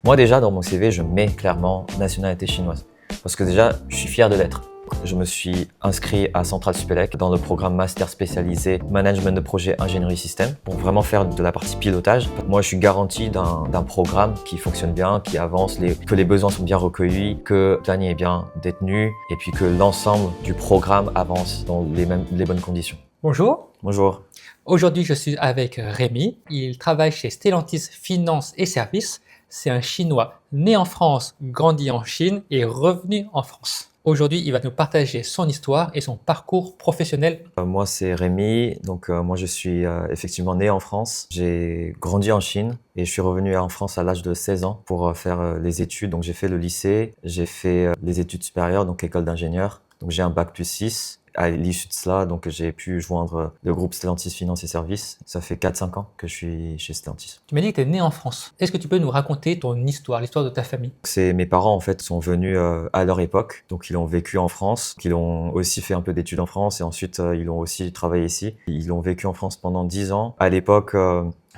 Moi déjà dans mon CV, je mets clairement nationalité chinoise parce que déjà je suis fier de l'être. Je me suis inscrit à Centrale Supélec dans le programme master spécialisé management de projet ingénierie système pour vraiment faire de la partie pilotage. Moi je suis garanti d'un programme qui fonctionne bien, qui avance, que les besoins sont bien recueillis, que le planning est bien détenu et puis que l'ensemble du programme avance dans les bonnes conditions. Bonjour, Bonjour. aujourd'hui je suis avec Rémi. Il travaille chez Stellantis Finance et Services. C'est un Chinois né en France, grandi en Chine et revenu en France. Aujourd'hui, il va nous partager son histoire et son parcours professionnel. Moi c'est Rémi, donc moi je suis effectivement né en France. J'ai grandi en Chine et je suis revenu en France à l'âge de 16 ans pour faire les études. Donc j'ai fait le lycée, j'ai fait les études supérieures, donc école d'ingénieur. Donc j'ai un bac+6. À l'issue de cela, donc j'ai pu joindre le groupe Stellantis Finance et Services. Ça fait 4-5 ans que je suis chez Stellantis. Tu m'as dit que tu es né en France. Est-ce que tu peux nous raconter ton histoire, l'histoire de ta famille? Mes parents en fait sont venus à leur époque, donc ils ont vécu en France, ils ont aussi fait un peu d'études en France et ensuite ils ont aussi travaillé ici. Ils ont vécu en France pendant 10 ans. À l'époque,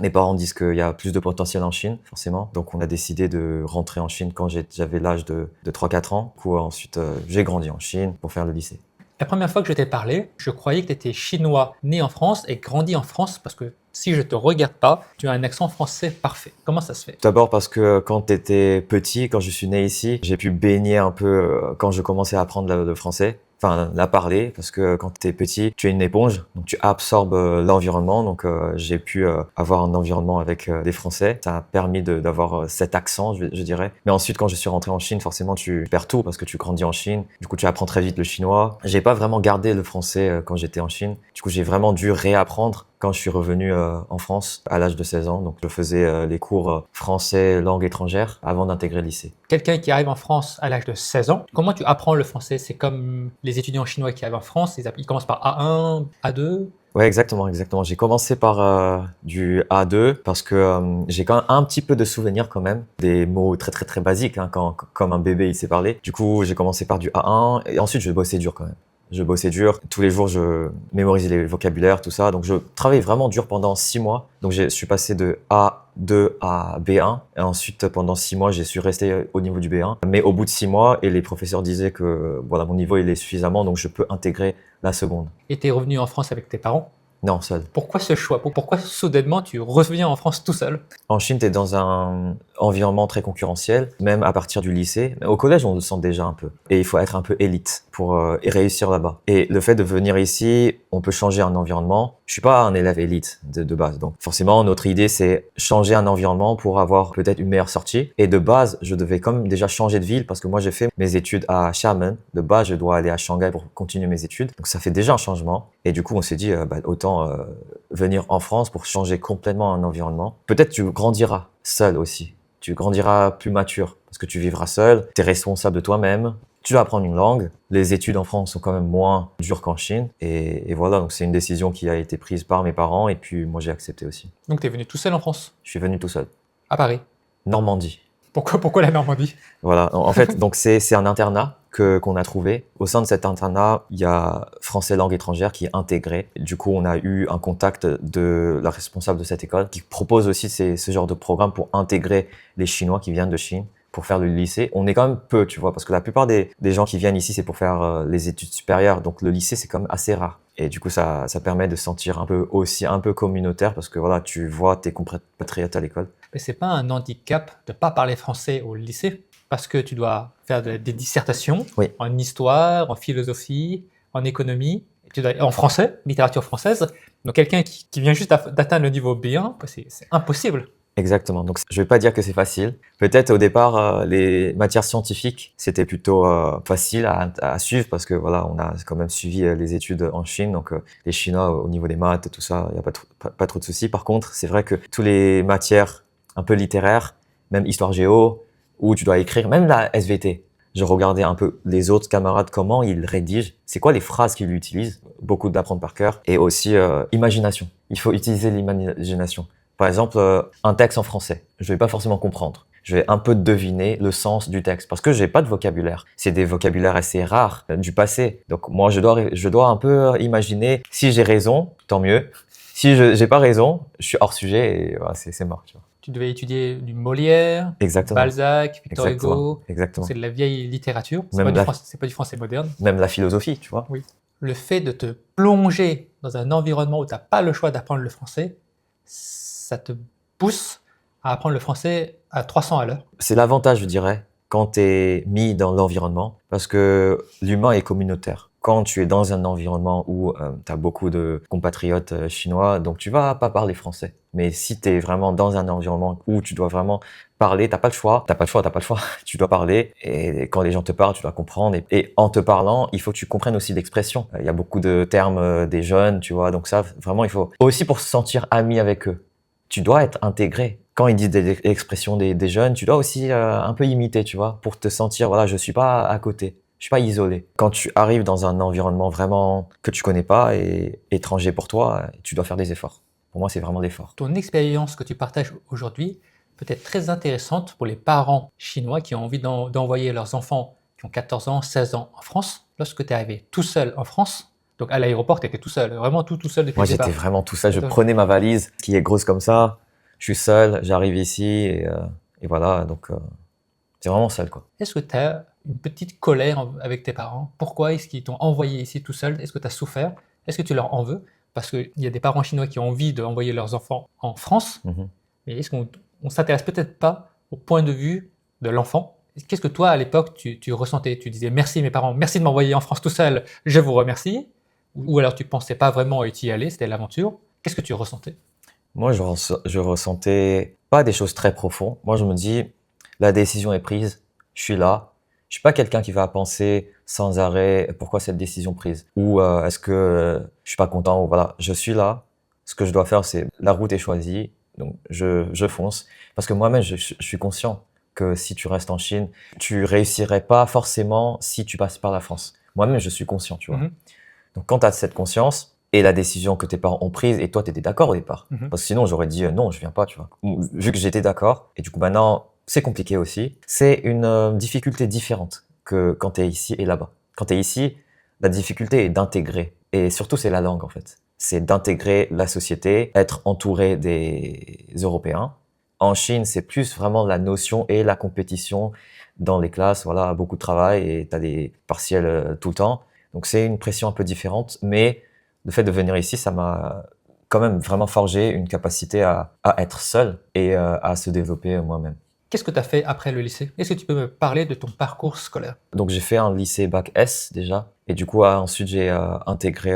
mes parents disent qu'il y a plus de potentiel en Chine, forcément. Donc on a décidé de rentrer en Chine quand j'avais l'âge de 3-4 ans. Du coup, ensuite j'ai grandi en Chine pour faire le lycée. La première fois que je t'ai parlé, je croyais que tu étais chinois, né en France et grandi en France parce que si je te regarde pas, tu as un accent français parfait. Comment ça se fait? D'abord parce que quand tu étais petit, quand je suis né ici, j'ai pu baigner un peu quand je commençais à apprendre le français. Enfin, la parler, parce que quand tu es petit, tu es une éponge, donc tu absorbes l'environnement. Donc j'ai pu avoir un environnement avec des Français. Ça a permis d'avoir cet accent, je dirais. Mais ensuite, quand je suis rentré en Chine, forcément, tu perds tout parce que tu grandis en Chine. Du coup, tu apprends très vite le chinois. J'ai pas vraiment gardé le français quand j'étais en Chine. Du coup, j'ai vraiment dû réapprendre quand je suis revenu en France à l'âge de 16 ans. Donc je faisais les cours français langue étrangère avant d'intégrer le lycée. Quelqu'un qui arrive en France à l'âge de 16 ans, comment tu apprends le français? C'est comme les étudiants chinois qui arrivent en France, ils commencent par A1, A2. Ouais, exactement. J'ai commencé par du A2 parce que j'ai quand même un petit peu de souvenirs quand même, des mots très très très basiques, hein, comme un bébé il sait parler. Du coup, j'ai commencé par du A1 et ensuite je bossais dur quand même. Je bossais dur. Tous les jours, je mémorisais les vocabulaires, tout ça. Donc, je travaillais vraiment dur pendant 6 mois. Donc, je suis passé de A2 à B1. Et ensuite, pendant 6 mois, j'ai su rester au niveau du B1. Mais au bout de 6 mois, et les professeurs disaient que voilà, mon niveau, il est suffisamment, donc je peux intégrer la seconde. Et tu es revenu en France avec tes parents. Non, seul. Pourquoi ce choix? Pourquoi soudainement tu reviens en France tout seul? En Chine, tu es dans un environnement très concurrentiel, même à partir du lycée. Au collège, on le sent déjà un peu. Et il faut être un peu élite pour réussir là-bas. Et le fait de venir ici, on peut changer un environnement. Je suis pas un élève élite de base. Donc forcément, notre idée, c'est changer un environnement pour avoir peut-être une meilleure sortie. Et de base, je devais quand même déjà changer de ville parce que moi, j'ai fait mes études à Xiamen. De base, je dois aller à Shanghai pour continuer mes études. Donc ça fait déjà un changement. Et du coup, on s'est dit, autant venir en France pour changer complètement un environnement. Peut-être tu grandiras seul aussi. Tu grandiras plus mature parce que tu vivras seul, tu es responsable de toi-même, tu dois apprendre une langue. Les études en France sont quand même moins dures qu'en Chine. Et voilà, donc c'est une décision qui a été prise par mes parents et puis moi j'ai accepté aussi. Donc tu es venu tout seul en France? Je suis venu tout seul. À Paris? Normandie. Pourquoi la Normandie? Voilà, en fait, donc c'est un internat qu'on a trouvé. Au sein de cet internat, il y a français langue étrangère qui est intégré. Du coup, on a eu un contact de la responsable de cette école qui propose aussi ce genre de programme pour intégrer les Chinois qui viennent de Chine pour faire le lycée. On est quand même peu, tu vois, parce que la plupart des gens qui viennent ici, c'est pour faire les études supérieures. Donc le lycée, c'est quand même assez rare. Et du coup, ça permet de se sentir un peu communautaire parce que voilà, tu vois tes compatriotes à l'école. Mais c'est pas un handicap de pas parler français au lycée parce que tu dois faire des dissertations Oui. en histoire, en philosophie, en économie, et en français, littérature française. Donc quelqu'un qui vient juste d'atteindre le niveau B1, c'est impossible. Exactement. Donc, je vais pas dire que c'est facile. Peut-être au départ, les matières scientifiques, c'était plutôt facile à suivre parce que voilà, on a quand même suivi les études en Chine. Donc, les Chinois, au niveau des maths et tout ça, il y a pas trop de soucis. Par contre, c'est vrai que tous les matières un peu littéraires, même histoire géo, où tu dois écrire, même la SVT. Je regardais un peu les autres camarades, comment ils rédigent, c'est quoi les phrases qu'ils utilisent, beaucoup d'apprendre par cœur, et aussi imagination. Il faut utiliser l'imagination. Par exemple, un texte en français, je vais pas forcément comprendre. Je vais un peu deviner le sens du texte parce que j'ai pas de vocabulaire. C'est des vocabulaires assez rares du passé. Donc moi, je dois un peu imaginer. Si j'ai raison, tant mieux. Si j'ai pas raison, je suis hors sujet et voilà, c'est mort. Tu vois. Tu devais étudier du Molière, Exactement. Balzac, Victor Exactement. Hugo. Exactement. C'est de la vieille littérature. C'est Même pas, du la- français, c'est pas du français moderne. Même la philosophie, tu vois. Oui. Le fait de te plonger dans un environnement où tu n'as pas le choix d'apprendre le français, ça te pousse à apprendre le français à 300 à l'heure. C'est l'avantage, je dirais, quand tu es mis dans l'environnement, parce que l'humain est communautaire. Quand tu es dans un environnement où tu as beaucoup de compatriotes chinois, donc tu vas pas parler français. Mais si tu es vraiment dans un environnement où tu dois vraiment parler, t'as pas le choix, tu dois parler. Et quand les gens te parlent, tu dois comprendre. Et en te parlant, il faut que tu comprennes aussi l'expression. Il y a beaucoup de termes des jeunes, tu vois. Donc ça, vraiment, il faut aussi pour se sentir ami avec eux. Tu dois être intégré. Quand ils disent des expressions des jeunes, tu dois aussi un peu imiter, tu vois, pour te sentir, voilà, je suis pas à côté, je suis pas isolé. Quand tu arrives dans un environnement vraiment que tu connais pas et étranger pour toi, tu dois faire des efforts. Pour moi, c'est vraiment l'effort. Ton expérience que tu partages aujourd'hui peut être très intéressante pour les parents chinois qui ont envie d'envoyer leurs enfants qui ont 14 ans, 16 ans en France. Lorsque tu es arrivé tout seul en France, donc à l'aéroport, tu étais tout seul, vraiment tout seul depuis Moi, le départ. j'étais vraiment tout seul. Je Donc, prenais ma valise qui est grosse comme ça. Je suis seul, j'arrive ici et voilà. Donc, c'est vraiment seul, quoi. est-ce que tu as une petite colère avec tes parents? Pourquoi est-ce qu'ils t'ont envoyé ici tout seul? Est-ce que tu as souffert? Est-ce que tu leur en veux? Parce qu'il y a des parents chinois qui ont envie d'envoyer leurs enfants en France, mais est-ce qu'on ne s'intéresse peut-être pas au point de vue de l'enfant? Qu'est-ce que toi, à l'époque, tu ressentais? Tu disais merci mes parents, merci de m'envoyer en France tout seul, je vous remercie. Ou alors tu pensais pas vraiment y aller, c'était l'aventure. Qu'est-ce que tu ressentais? Moi, je ressentais pas des choses très profondes. Moi, je me dis, la décision est prise, je suis là. Je suis pas quelqu'un qui va penser sans arrêt pourquoi cette décision prise ou est-ce que je suis pas content ou voilà. Je suis là. Ce que je dois faire, c'est la route est choisie, donc je fonce. Parce que moi-même, je suis conscient que si tu restes en Chine, tu réussirais pas forcément si tu passes par la France. Moi-même, je suis conscient, tu vois. Donc, quand tu as cette conscience et la décision que tes parents ont prise et toi, tu étais d'accord au départ. Parce que sinon, j'aurais dit non, je viens pas, tu vois. Vu que j'étais d'accord, et du coup, maintenant, c'est compliqué aussi. C'est une difficulté différente que quand tu es ici et là-bas. Quand tu es ici, la difficulté est d'intégrer. Et surtout, c'est la langue, en fait. C'est d'intégrer la société, être entouré des Européens. En Chine, c'est plus vraiment la notion et la compétition dans les classes. Voilà, beaucoup de travail et tu as des partiels tout le temps. Donc c'est une pression un peu différente, mais le fait de venir ici, ça m'a quand même vraiment forgé une capacité à être seul et à se développer moi-même. Qu'est-ce que tu as fait après le lycée? Est-ce que tu peux me parler de ton parcours scolaire? Donc j'ai fait un lycée bac S déjà, et du coup ensuite j'ai intégré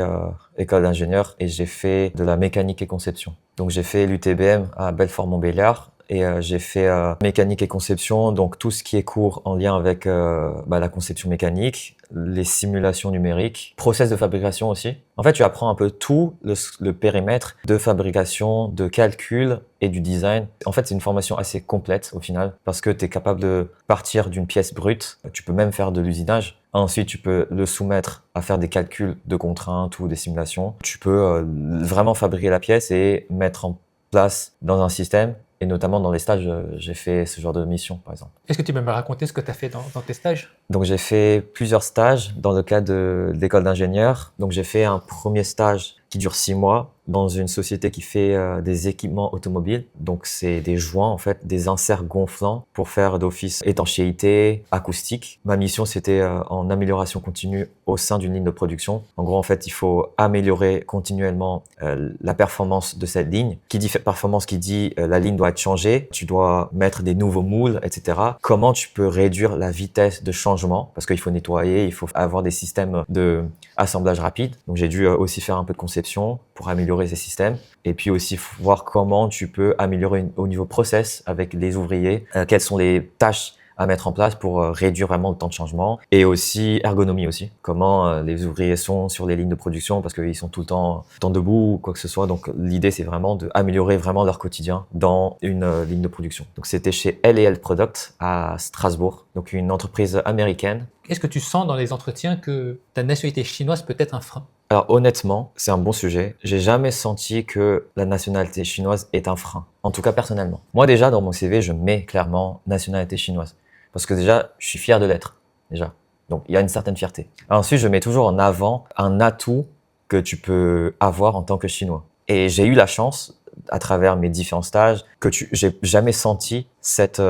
école d'ingénieur et j'ai fait de la mécanique et conception. Donc j'ai fait l'UTBM à Belfort-Montbéliard. Et j'ai fait mécanique et conception, donc tout ce qui est cours en lien avec la conception mécanique, les simulations numériques, process de fabrication aussi. En fait, tu apprends un peu tout le périmètre de fabrication, de calcul et du design. En fait, c'est une formation assez complète au final, parce que tu es capable de partir d'une pièce brute, tu peux même faire de l'usinage. Ensuite, tu peux le soumettre à faire des calculs de contraintes ou des simulations. Tu peux vraiment fabriquer la pièce et mettre en place dans un système. Et notamment dans les stages, j'ai fait ce genre de mission, par exemple. Est-ce que tu peux me raconter ce que tu as fait dans tes stages? Donc j'ai fait plusieurs stages dans le cadre de l'école d'ingénieur. Donc j'ai fait un premier stage qui dure 6 mois dans une société qui fait des équipements automobiles. Donc c'est des joints en fait, des inserts gonflants pour faire d'office étanchéité, acoustique. Ma mission c'était en amélioration continue au sein d'une ligne de production. En gros en fait il faut améliorer continuellement la performance de cette ligne. Qui dit performance, qui dit la ligne doit être changée, tu dois mettre des nouveaux moules, etc. Comment tu peux réduire la vitesse de changement parce qu'il faut nettoyer, il faut avoir des systèmes de assemblage rapide. Donc j'ai dû aussi faire un peu de conception pour améliorer ces systèmes et puis aussi voir comment tu peux améliorer au niveau process avec les ouvriers, quelles sont les tâches à mettre en place pour réduire vraiment le temps de changement et aussi ergonomie aussi. Comment les ouvriers sont sur les lignes de production parce qu'ils sont tout le temps debout ou quoi que ce soit. Donc l'idée c'est vraiment d'améliorer vraiment leur quotidien dans une ligne de production. Donc c'était chez L&L Product à Strasbourg, donc une entreprise américaine. Est-ce que tu sens dans les entretiens que ta nationalité chinoise peut être un frein? Alors honnêtement, c'est un bon sujet. J'ai jamais senti que la nationalité chinoise est un frein. En tout cas personnellement. Moi déjà dans mon CV, je mets clairement nationalité chinoise. Parce que déjà, je suis fier de l'être. Déjà. Donc il y a une certaine fierté. Ensuite, je mets toujours en avant un atout que tu peux avoir en tant que Chinois. Et j'ai eu la chance à travers mes différents stages que j'ai jamais senti cette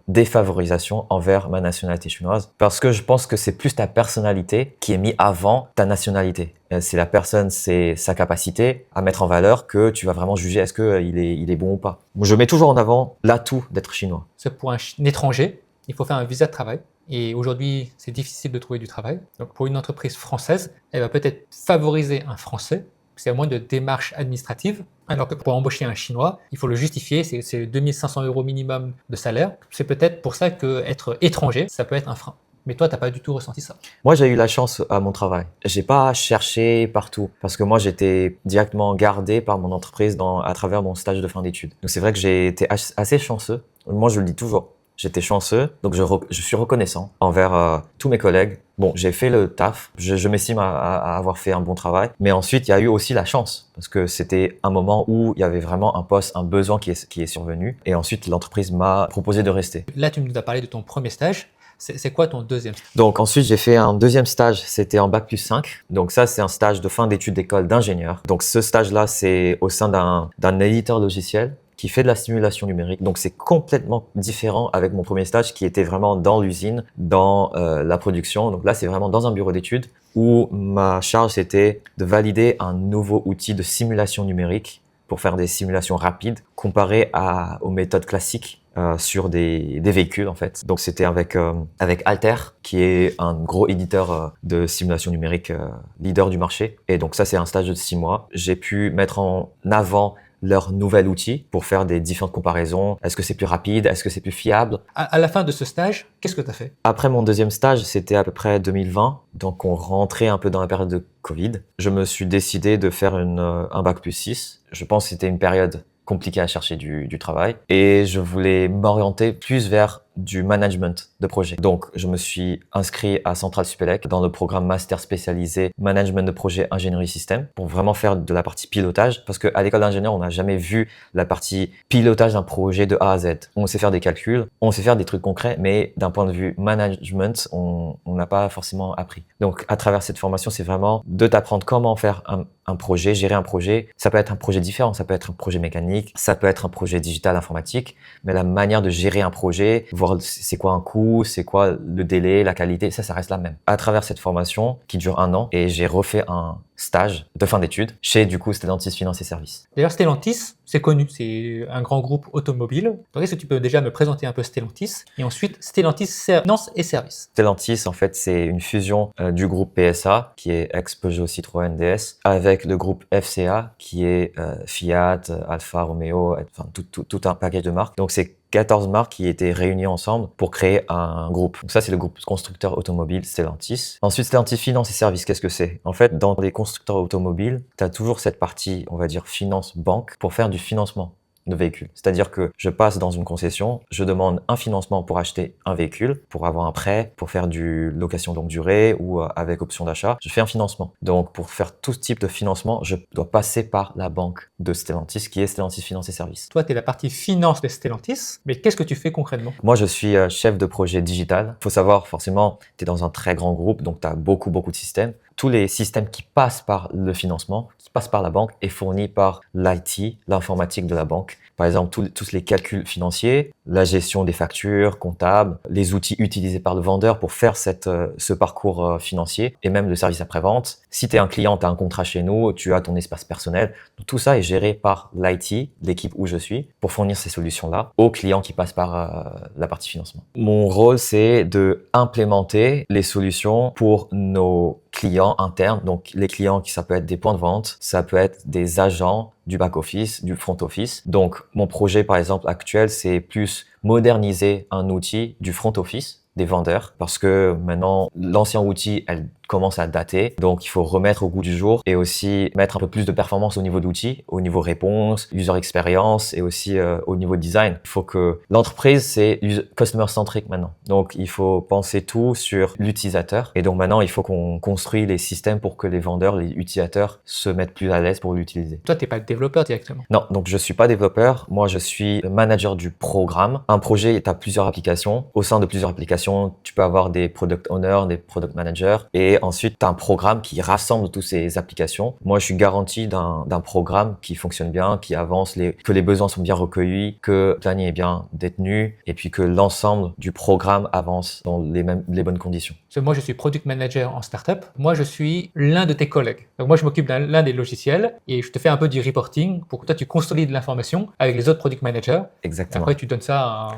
défavorisation envers ma nationalité chinoise, parce que je pense que c'est plus ta personnalité qui est mise avant ta nationalité. C'est la personne, c'est sa capacité à mettre en valeur que tu vas vraiment juger est-ce qu'il est bon ou pas. Je mets toujours en avant l'atout d'être chinois. C'est pour un étranger, il faut faire un visa de travail. Et aujourd'hui, c'est difficile de trouver du travail. Donc pour une entreprise française, elle va peut-être favoriser un Français, parce qu'il y a moins de démarches administratives. Alors que pour embaucher un Chinois, il faut le justifier, c'est 2 500 € minimum de salaire. C'est peut-être pour ça qu'être étranger, ça peut être un frein. Mais toi, tu n'as pas du tout ressenti ça. Moi, j'ai eu la chance à mon travail. J'ai pas cherché partout parce que moi, j'étais directement gardé par mon entreprise à travers mon stage de fin d'études. Donc, c'est vrai que j'ai été assez chanceux. Moi, je le dis toujours. J'étais chanceux, donc je suis reconnaissant envers tous mes collègues. Bon, j'ai fait le taf, je m'estime à avoir fait un bon travail, mais ensuite il y a eu aussi la chance parce que c'était un moment où il y avait vraiment un poste, un besoin qui est survenu, et ensuite l'entreprise m'a proposé de rester. Là, tu nous as parlé de ton premier stage. C'est quoi ton deuxième stage? Donc ensuite j'ai fait un deuxième stage, c'était en bac+5. Donc ça c'est un stage de fin d'études d'école d'ingénieur. Donc ce stage-là c'est au sein d'un éditeur logiciel qui fait de la simulation numérique. Donc c'est complètement différent avec mon premier stage qui était vraiment dans l'usine, dans la production. Donc là c'est vraiment dans un bureau d'études où ma charge c'était de valider un nouveau outil de simulation numérique pour faire des simulations rapides comparé aux méthodes classiques sur des véhicules en fait. Donc c'était avec Alter qui est un gros éditeur de simulation numérique leader du marché. Et donc ça c'est un stage de 6 mois. J'ai pu mettre en avant leur nouvel outil pour faire des différentes comparaisons. Est-ce que c'est plus rapide? Est-ce que c'est plus fiable? À la fin de ce stage, qu'est-ce que tu as fait? Après mon deuxième stage, c'était à peu près 2020. Donc on rentrait un peu dans la période de Covid. Je me suis décidé de faire un bac+6. Je pense que c'était une période compliquée à chercher du travail. Et je voulais m'orienter plus vers du management de projet. Donc, je me suis inscrit à Centrale Supélec dans le programme master spécialisé management de projet ingénierie système pour vraiment faire de la partie pilotage. Parce qu'à l'école d'ingénieur, on n'a jamais vu la partie pilotage d'un projet de A à Z. On sait faire des calculs, on sait faire des trucs concrets, mais d'un point de vue management, on n'a pas forcément appris. Donc, à travers cette formation, c'est vraiment de t'apprendre comment faire un projet, gérer un projet. Ça peut être un projet différent, ça peut être un projet mécanique, ça peut être un projet digital informatique, mais la manière de gérer un projet, voir c'est quoi un coût, c'est quoi le délai, la qualité, ça reste la même. À travers cette formation qui dure 1 an, et j'ai refait un stage de fin d'études chez du coup Stellantis Finance et Services. D'ailleurs, Stellantis, c'est connu, c'est un grand groupe automobile. Donc, est-ce que tu peux déjà me présenter un peu Stellantis et ensuite Stellantis Finance et Services? Stellantis, en fait, c'est une fusion du groupe PSA, qui est ex-Peugeot Citroën DS, avec le groupe FCA, qui est Fiat, Alfa Romeo, enfin tout un package de marques. Donc, c'est 14 marques qui étaient réunies ensemble pour créer un groupe. Donc ça, c'est le groupe constructeur automobile Stellantis. Ensuite, Stellantis Finance et Services, qu'est-ce que c'est? En fait, dans les constructeurs automobiles, tu as toujours cette partie, on va dire, finance-banque pour faire du financement de véhicules. C'est-à-dire que je passe dans une concession, je demande un financement pour acheter un véhicule, pour avoir un prêt, pour faire du location longue durée ou avec option d'achat. Je fais un financement. Donc, pour faire tout ce type de financement, je dois passer par la banque de Stellantis, qui est Stellantis Finance et Services. Toi, tu es la partie finance de Stellantis, mais qu'est-ce que tu fais concrètement? Moi, je suis chef de projet digital. Il faut savoir, forcément, tu es dans un très grand groupe, donc tu as beaucoup de systèmes. Tous les systèmes qui passent par le financement, qui passent par la banque, est fourni par l'IT, l'informatique de la banque. Par exemple, tous les calculs financiers, la gestion des factures comptables, les outils utilisés par le vendeur pour faire ce parcours financier et même le service après-vente. Si tu es un client, tu as un contrat chez nous, tu as ton espace personnel. Donc, tout ça est géré par l'IT, l'équipe où je suis, pour fournir ces solutions-là aux clients qui passent par la partie financement. Mon rôle, c'est de implémenter les solutions pour nos clients internes. Donc, les clients, ça peut être des points de vente, ça peut être des agents du back-office, du front-office. Donc, mon projet, par exemple, actuel, c'est plus moderniser un outil du front-office des vendeurs parce que maintenant, l'ancien outil, elle commence à dater. Donc, il faut remettre au goût du jour et aussi mettre un peu plus de performance au niveau d'outils, au niveau réponse, user experience et aussi au niveau design. Il faut que l'entreprise, c'est customer centric maintenant. Donc, il faut penser tout sur l'utilisateur. Et donc, maintenant, il faut qu'on construise les systèmes pour que les vendeurs, les utilisateurs se mettent plus à l'aise pour l'utiliser. Toi, tu n'es pas développeur directement? Non, donc je suis pas développeur. Moi, je suis manager du programme. Un projet, tu as plusieurs applications. Au sein de plusieurs applications, tu peux avoir des product owners, des product managers et Et ensuite, tu as un programme qui rassemble toutes ces applications. Moi, je suis garanti d'un programme qui fonctionne bien, qui avance, que les besoins sont bien recueillis, que le planning est bien détenu, et puis que l'ensemble du programme avance dans les bonnes conditions. Parce que moi, je suis product manager en startup. Moi, je suis l'un de tes collègues. Donc moi, je m'occupe de l'un des logiciels et je te fais un peu du reporting pour que toi, tu consolides l'information avec les autres product managers. Exactement. Après, tu donnes ça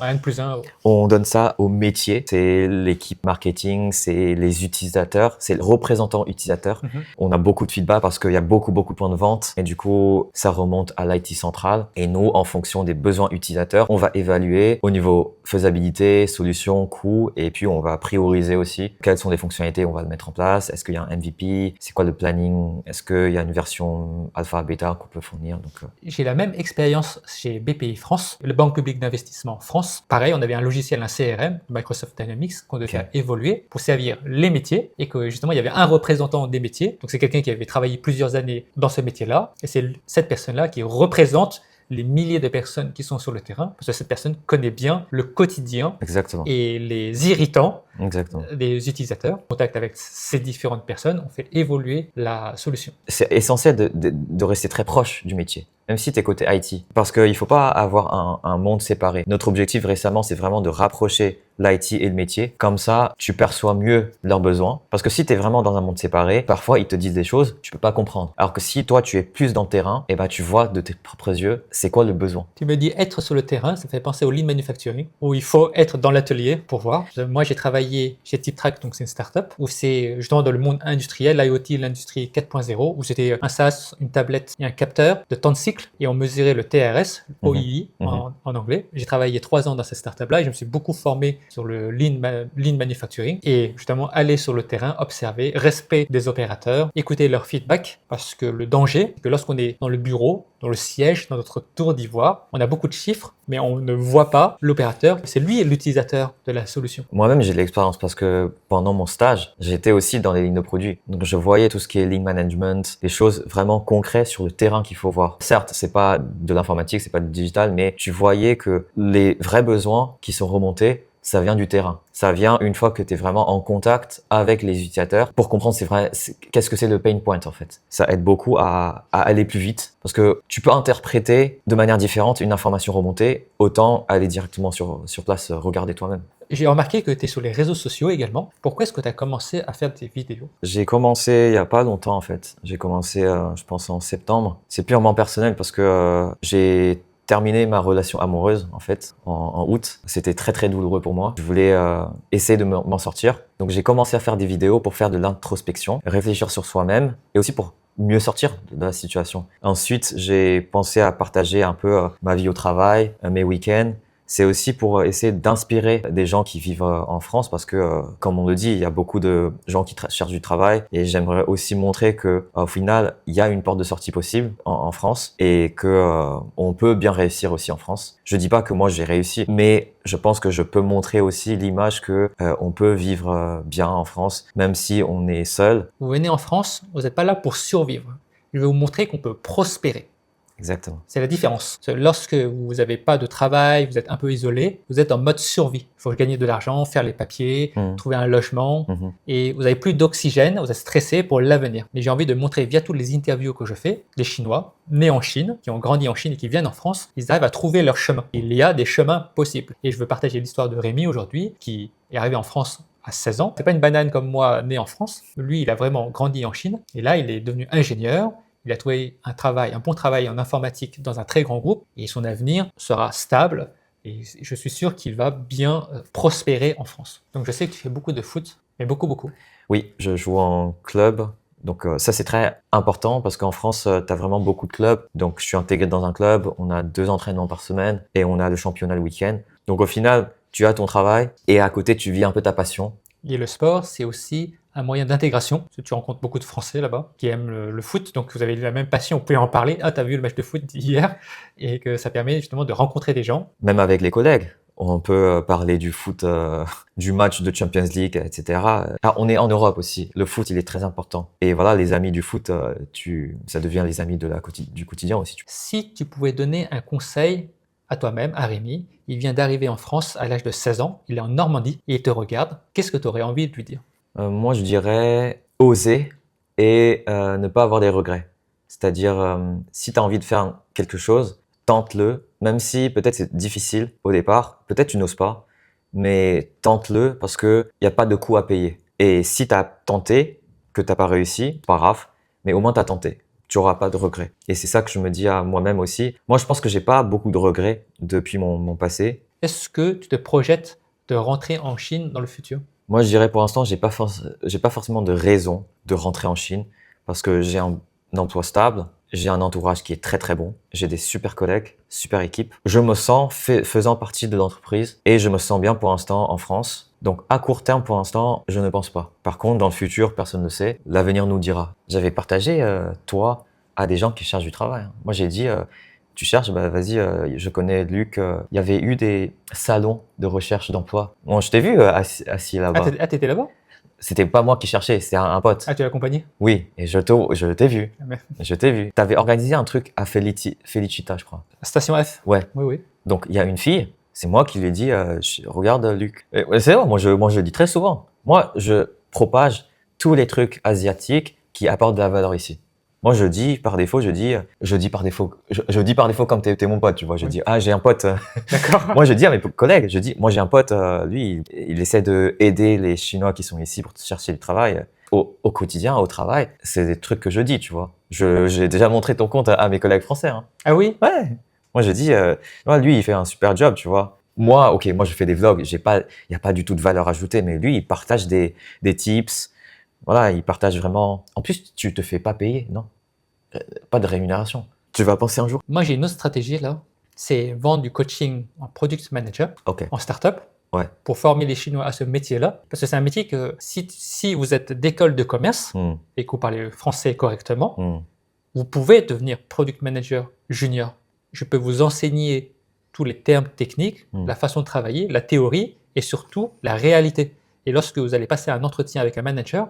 à N+1. On donne ça au métier. C'est l'équipe marketing, c'est les utilisateurs, c'est le représentant utilisateur. On a beaucoup de feedback parce qu'il y a beaucoup de points de vente et du coup, ça remonte à l'IT central. Et nous, en fonction des besoins utilisateurs, on va évaluer au niveau faisabilité, solution, coût, et puis on va prioriser aussi quelles sont les fonctionnalités on va le mettre en place. Est-ce qu'il y a un MVP? C'est quoi le planning? Est-ce qu'il y a une version alpha, bêta qu'on peut fournir? J'ai la même expérience chez BPI France, le Banque publique d'investissement France. Pareil, on avait un logiciel, un CRM, Microsoft Dynamics, qu'on devait faire évoluer pour servir les métiers et que justement, il y avait un représentant des métiers. Donc, c'est quelqu'un qui avait travaillé plusieurs années dans ce métier-là et c'est cette personne-là qui représente les milliers de personnes qui sont sur le terrain, parce que cette personne connaît bien le quotidien Exactement. et les irritants Exactement. des utilisateurs. En contact avec ces différentes personnes, on fait évoluer la solution. C'est essentiel de rester très proche du métier, même si tu es côté IT, parce qu'il ne faut pas avoir un monde séparé. Notre objectif récemment, c'est vraiment de rapprocher l'IT et le métier. Comme ça, tu perçois mieux leurs besoins. Parce que si tu es vraiment dans un monde séparé, parfois, ils te disent des choses, tu peux pas comprendre. Alors que si toi, tu es plus dans le terrain, eh ben, tu vois de tes propres yeux, c'est quoi le besoin. Tu me dis être sur le terrain, ça fait penser au lean manufacturing, où il faut être dans l'atelier pour voir. Moi, j'ai travaillé chez TipTrack, donc c'est une startup, où c'est justement dans le monde industriel, l'IoT, l'industrie 4.0, où c'était un SaaS, une tablette et un capteur de temps de cycle, et on mesurait le TRS, OII en anglais. J'ai travaillé 3 ans dans cette startup-là, et je me suis beaucoup formé sur le lean manufacturing et justement aller sur le terrain, observer, respect des opérateurs, écouter leur feedback parce que le danger, c'est que lorsqu'on est dans le bureau, dans le siège, dans notre tour d'ivoire, on a beaucoup de chiffres, mais on ne voit pas l'opérateur. C'est lui l'utilisateur de la solution. Moi-même, j'ai de l'expérience parce que pendant mon stage, j'étais aussi dans les lignes de produits. Donc, je voyais tout ce qui est lean management, des choses vraiment concrètes sur le terrain qu'il faut voir. Certes, c'est pas de l'informatique, c'est pas du digital, mais tu voyais que les vrais besoins qui sont remontés, ça vient du terrain. Ça vient une fois que tu es vraiment en contact avec les utilisateurs pour comprendre qu'est-ce que c'est le pain point en fait. Ça aide beaucoup à aller plus vite parce que tu peux interpréter de manière différente une information remontée, autant aller directement sur place, regarder toi-même. J'ai remarqué que tu es sur les réseaux sociaux également. Pourquoi est-ce que tu as commencé à faire des vidéos? J'ai commencé il y a pas longtemps en fait. J'ai commencé, je pense en septembre. C'est purement personnel parce que j'ai terminé ma relation amoureuse en fait en août. C'était très douloureux pour moi. Je voulais essayer de m'en sortir. Donc j'ai commencé à faire des vidéos pour faire de l'introspection, réfléchir sur soi-même et aussi pour mieux sortir de la situation. Ensuite, j'ai pensé à partager un peu ma vie au travail, mes week-ends. C'est aussi pour essayer d'inspirer des gens qui vivent en France parce que, comme on le dit, il y a beaucoup de gens qui cherchent du travail et j'aimerais aussi montrer que, au final, il y a une porte de sortie possible en France et que on peut bien réussir aussi en France. Je dis pas que moi j'ai réussi, mais je pense que je peux montrer aussi l'image que on peut vivre bien en France, même si on est seul. Vous venez en France, vous n'êtes pas là pour survivre. Je vais vous montrer qu'on peut prospérer. Exactement. C'est la différence. Lorsque vous n'avez pas de travail, vous êtes un peu isolé, vous êtes en mode survie. Il faut gagner de l'argent, faire les papiers, trouver un logement, et vous n'avez plus d'oxygène, vous êtes stressé pour l'avenir. Mais j'ai envie de montrer via toutes les interviews que je fais, des Chinois nés en Chine, qui ont grandi en Chine et qui viennent en France, ils arrivent à trouver leur chemin. Il y a des chemins possibles. Et je veux partager l'histoire de Rémi aujourd'hui, qui est arrivé en France à 16 ans. C'est pas une banane comme moi, né en France. Lui, il a vraiment grandi en Chine. Et là, il est devenu ingénieur. Il a trouvé un bon travail en informatique dans un très grand groupe et son avenir sera stable et je suis sûr qu'il va bien prospérer en France. Donc je sais que tu fais beaucoup de foot, mais beaucoup. Oui, je joue en club. Donc ça c'est très important parce qu'en France, tu as vraiment beaucoup de clubs. Donc je suis intégré dans un club, on a 2 entraînements par semaine et on a le championnat le week-end. Donc au final, tu as ton travail et à côté, tu vis un peu ta passion. Et le sport, c'est aussi un moyen d'intégration, parce que tu rencontres beaucoup de Français là-bas qui aiment le foot, donc vous avez la même passion, vous pouvez en parler. Ah, t'as vu le match de foot hier? Et que ça permet justement de rencontrer des gens. Même avec les collègues, on peut parler du foot, du match de Champions League, etc. Ah, on est en Europe aussi, le foot il est très important. Et voilà, les amis du foot, ça devient les amis du quotidien aussi. Si tu pouvais donner un conseil à toi-même, à Rémi, il vient d'arriver en France à l'âge de 16 ans, il est en Normandie et il te regarde, qu'est-ce que tu aurais envie de lui dire? Moi, je dirais oser et ne pas avoir des regrets. C'est-à-dire, si tu as envie de faire quelque chose, tente-le, même si peut-être c'est difficile au départ, peut-être tu n'oses pas, mais tente-le parce que il n'y a pas de coût à payer. Et si tu as tenté, que tu n'as pas réussi, pas grave, mais au moins tu as tenté. Tu n'auras pas de regrets. Et c'est ça que je me dis à moi-même aussi. Moi, je pense que j'ai pas beaucoup de regrets depuis mon passé. Est-ce que tu te projettes de rentrer en Chine dans le futur? Moi, je dirais pour l'instant, j'ai pas forcément de raison de rentrer en Chine parce que j'ai un emploi stable, j'ai un entourage qui est très très bon, j'ai des super collègues, super équipe. Je me sens faisant partie de l'entreprise et je me sens bien pour l'instant en France. Donc à court terme, pour l'instant, je ne pense pas. Par contre, dans le futur, personne ne sait. L'avenir nous dira. J'avais partagé toi à des gens qui cherchent du travail. Moi, j'ai dit tu cherches, bah vas-y, je connais Luc. Il y avait eu des salons de recherche d'emploi. Bon, je t'ai vu assis Ah, là-bas. t'étais là-bas? C'était pas moi qui cherchais, c'était un pote. Ah, tu l'as accompagné? Oui, et je t'ai vu. Ah, mais- Je t'ai vu. T'avais organisé un truc à Felicita, je crois. Station F? Ouais. Oui, oui. Donc il y a une fille, c'est moi qui lui ai dit, regarde Luc. Et, ouais, c'est vrai, moi je le dis très souvent. Moi, je propage tous les trucs asiatiques qui apportent de la valeur ici. Moi, je dis par défaut, je dis par défaut comme t'es mon pote, tu vois. Je Oui. dis, ah, j'ai un pote. D'accord. Moi, je dis à mes collègues, je dis, moi, j'ai un pote, lui, il essaie de aider les Chinois qui sont ici pour chercher du travail au quotidien, au travail. C'est des trucs que je dis, tu vois. J'ai déjà montré ton compte à mes collègues français, hein. Ah oui? Ouais. Moi, je dis, ouais, lui, il fait un super job, tu vois. Moi, ok, moi, je fais des vlogs, il y a pas du tout de valeur ajoutée, mais lui, il partage des tips. Voilà, il partage vraiment. En plus, tu te fais pas payer, non? Pas de rémunération. Tu vas penser un jour? Moi, j'ai une autre stratégie là. C'est vendre du coaching en product manager, Ok. en startup, Ouais. pour former les Chinois à ce métier-là. Parce que c'est un métier que si vous êtes d'école de commerce Hmm, et que vous parlez français correctement, hmm, vous pouvez devenir product manager junior. Je peux vous enseigner tous les termes techniques, la façon de travailler, la théorie et surtout la réalité. Et lorsque vous allez passer un entretien avec un manager,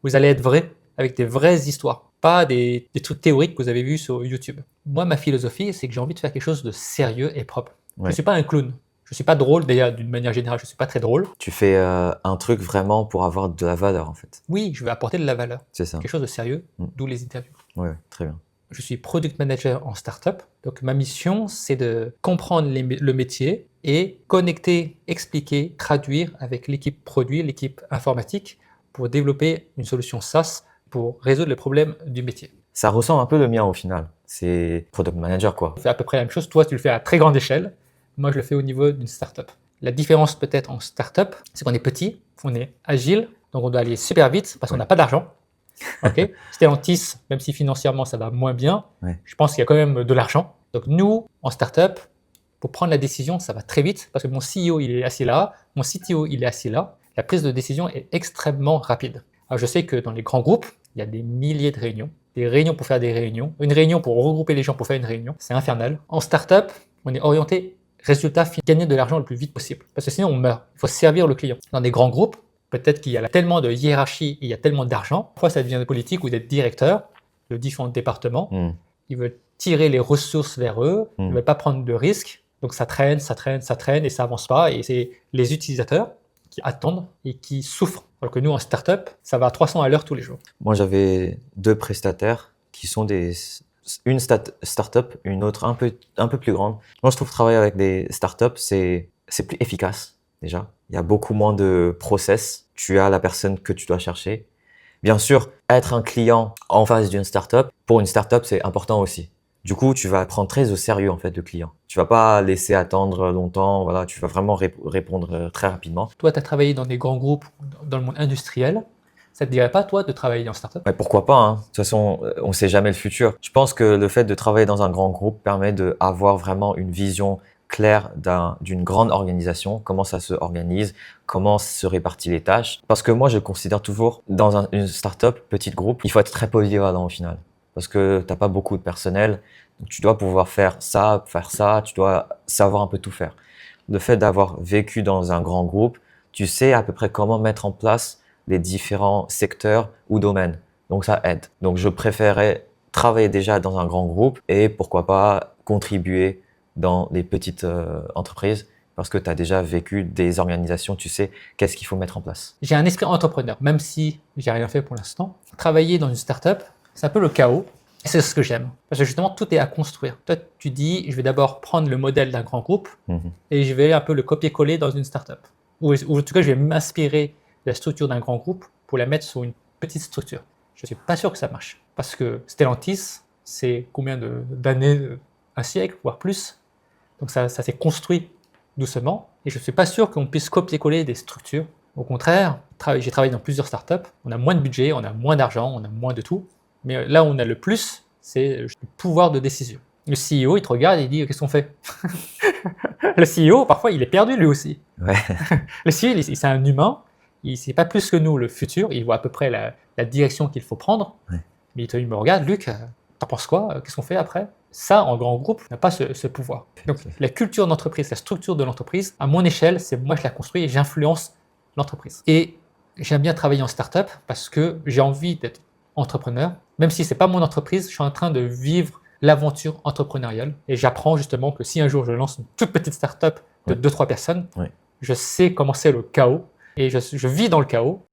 vous allez être vrai, avec des vraies histoires, pas des trucs théoriques que vous avez vus sur YouTube. Moi, ma philosophie, c'est que j'ai envie de faire quelque chose de sérieux et propre. Je Ouais. ne suis pas un clown. Je ne suis pas drôle, d'ailleurs, d'une manière générale, je ne suis pas très drôle. Tu fais un truc vraiment pour avoir de la valeur, en fait. Oui, je vais apporter de la valeur, C'est ça. quelque chose de sérieux, Mm. d'où les interviews. Ouais, très bien. Je suis product manager en startup. Donc ma mission, c'est de comprendre le métier et connecter, expliquer, traduire avec l'équipe produit, l'équipe informatique pour développer une solution SaaS pour résoudre les problèmes du métier. Ça ressemble un peu le mien au final. C'est product manager, quoi. On fait à peu près la même chose. Toi, tu le fais à très grande échelle. Moi, je le fais au niveau d'une startup. La différence peut-être en startup, c'est qu'on est petit, on est agile, donc on doit aller super vite parce qu'on n'a pas d'argent. Ok. Stellantis, même si financièrement ça va moins bien, Ouais. je pense qu'il y a quand même de l'argent. Donc nous, en startup, pour prendre la décision, ça va très vite parce que mon CEO il est assis là, mon CTO il est assis là. La prise de décision est extrêmement rapide. Alors je sais que dans les grands groupes, il y a des milliers de réunions, des réunions pour faire des réunions, une réunion pour regrouper les gens pour faire une réunion, c'est infernal. En startup, on est orienté résultat, gagner de l'argent le plus vite possible parce que sinon on meurt. Il faut servir le client. Dans des grands groupes, peut-être qu'il y a tellement de hiérarchie et il y a tellement d'argent. Parfois, ça devient politique ou d'être directeur de différents départements. Mm. Ils veulent tirer les ressources vers eux. Ils ne veulent pas prendre de risques. Donc, ça traîne et ça avance pas. Et c'est les utilisateurs qui attendent et qui souffrent. Alors que nous, en startup, ça va à 300 à l'heure tous les jours. Moi, j'avais 2 prestataires qui sont une startup, une autre un peu plus grande. Moi, je trouve travailler avec des startups, c'est plus efficace, déjà. Il y a beaucoup moins de process. Tu as la personne que tu dois chercher. Bien sûr, être un client en face d'une startup, pour une startup, c'est important aussi. Du coup, tu vas prendre très au sérieux, en fait, le client. Tu vas pas laisser attendre longtemps. Voilà, tu vas vraiment répondre très rapidement. Toi, tu as travaillé dans des grands groupes dans le monde industriel. Ça te dirait pas, toi, de travailler en startup? Ouais, pourquoi pas, hein. De toute façon, on sait jamais le futur. Je pense que le fait de travailler dans un grand groupe permet d'avoir vraiment une vision claire d'une grande organisation, comment ça se organise, comment se répartit les tâches. Parce que moi, je considère toujours, dans une startup, petit groupe, il faut être très polyvalent au final. Parce que t'as pas beaucoup de personnel, donc tu dois pouvoir faire ça, tu dois savoir un peu tout faire. Le fait d'avoir vécu dans un grand groupe, tu sais à peu près comment mettre en place les différents secteurs ou domaines. Donc ça aide. Donc je préférais travailler déjà dans un grand groupe et pourquoi pas contribuer dans les petites entreprises parce que tu as déjà vécu des organisations, tu sais qu'est-ce qu'il faut mettre en place. J'ai un esprit entrepreneur, même si j'ai rien fait pour l'instant. Travailler dans une startup, c'est un peu le chaos. Et c'est ce que j'aime. Parce que justement, tout est à construire. Toi, tu dis, je vais d'abord prendre le modèle d'un grand groupe et je vais un peu le copier-coller dans une startup. Ou en tout cas, je vais m'inspirer de la structure d'un grand groupe pour la mettre sur une petite structure. Je ne suis pas sûr que ça marche. Parce que Stellantis, c'est combien d'années, un siècle, voire plus. Donc ça s'est construit doucement. Et je ne suis pas sûr qu'on puisse copier-coller des structures. Au contraire, j'ai travaillé dans plusieurs startups. On a moins de budget, on a moins d'argent, on a moins de tout. Mais là où on a le plus, c'est le pouvoir de décision. Le CEO, il te regarde et il dit « Qu'est-ce qu'on fait ?» Le CEO, parfois, il est perdu lui aussi. Ouais. Le CEO, c'est un humain. Il ne sait pas plus que nous le futur. Il voit à peu près la direction qu'il faut prendre. Ouais. Mais il me regarde, Luc, t'en penses quoi? Qu'est-ce qu'on fait après? Ça, en grand groupe, n'a pas ce pouvoir. Donc, la culture d'entreprise, la structure de l'entreprise, à mon échelle, c'est moi je la construis et j'influence l'entreprise. Et j'aime bien travailler en start-up parce que j'ai envie d'être entrepreneur. Même si ce n'est pas mon entreprise, je suis en train de vivre l'aventure entrepreneuriale. Et j'apprends justement que si un jour je lance une toute petite start-up de 2-3 personnes, je sais comment c'est le chaos. Et je vis dans le chaos.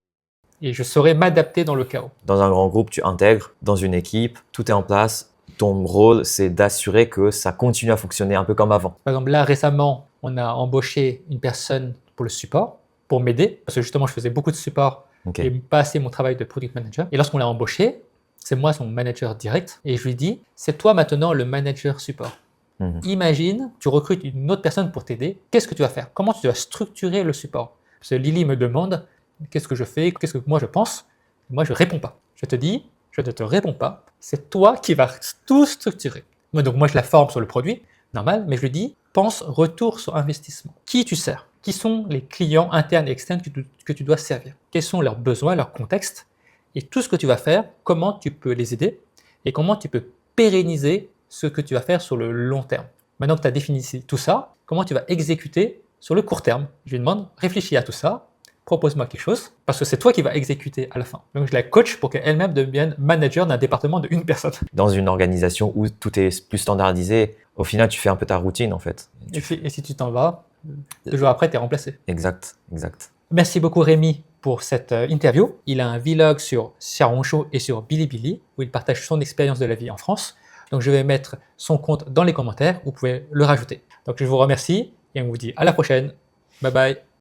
Et je saurais m'adapter dans le chaos. Dans un grand groupe, tu intègres dans une équipe, tout est en place. Ton rôle, c'est d'assurer que ça continue à fonctionner un peu comme avant. Par exemple, là, récemment, on a embauché une personne pour le support, pour m'aider, parce que justement, je faisais beaucoup de support et pas assez mon travail de product manager. Et lorsqu'on l'a embauché, c'est moi son manager direct, et je lui dis, c'est toi maintenant le manager support. Imagine, tu recrutes une autre personne pour t'aider, qu'est-ce que tu vas faire? Comment tu vas structurer le support? Parce que Lily me demande, qu'est-ce que je fais? Qu'est-ce que moi je pense? Moi, je ne réponds pas. Je te dis, je ne te réponds pas. C'est toi qui vas tout structurer. Donc moi, je la forme sur le produit, normal, mais je lui dis, pense retour sur investissement. Qui tu sers? Qui sont les clients internes et externes que tu dois servir? Quels sont leurs besoins, leur contexte? Et tout ce que tu vas faire, comment tu peux les aider? Et comment tu peux pérenniser ce que tu vas faire sur le long terme? Maintenant que tu as défini tout ça, comment tu vas exécuter sur le court terme? Je lui demande, réfléchis à tout ça, propose-moi quelque chose, parce que c'est toi qui vas exécuter à la fin. Donc je la coach pour qu'elle-même devienne manager d'un département de une personne. Dans une organisation où tout est plus standardisé, au final, tu fais un peu ta routine en fait. Et si tu t'en vas, 2 jours après, tu es remplacé. Exact. Merci beaucoup Rémi pour cette interview. Il a un vlog sur Xiaohongshu et sur Bilibili où il partage son expérience de la vie en France. Donc je vais mettre son compte dans les commentaires, vous pouvez le rajouter. Donc je vous remercie et on vous dit à la prochaine. Bye bye.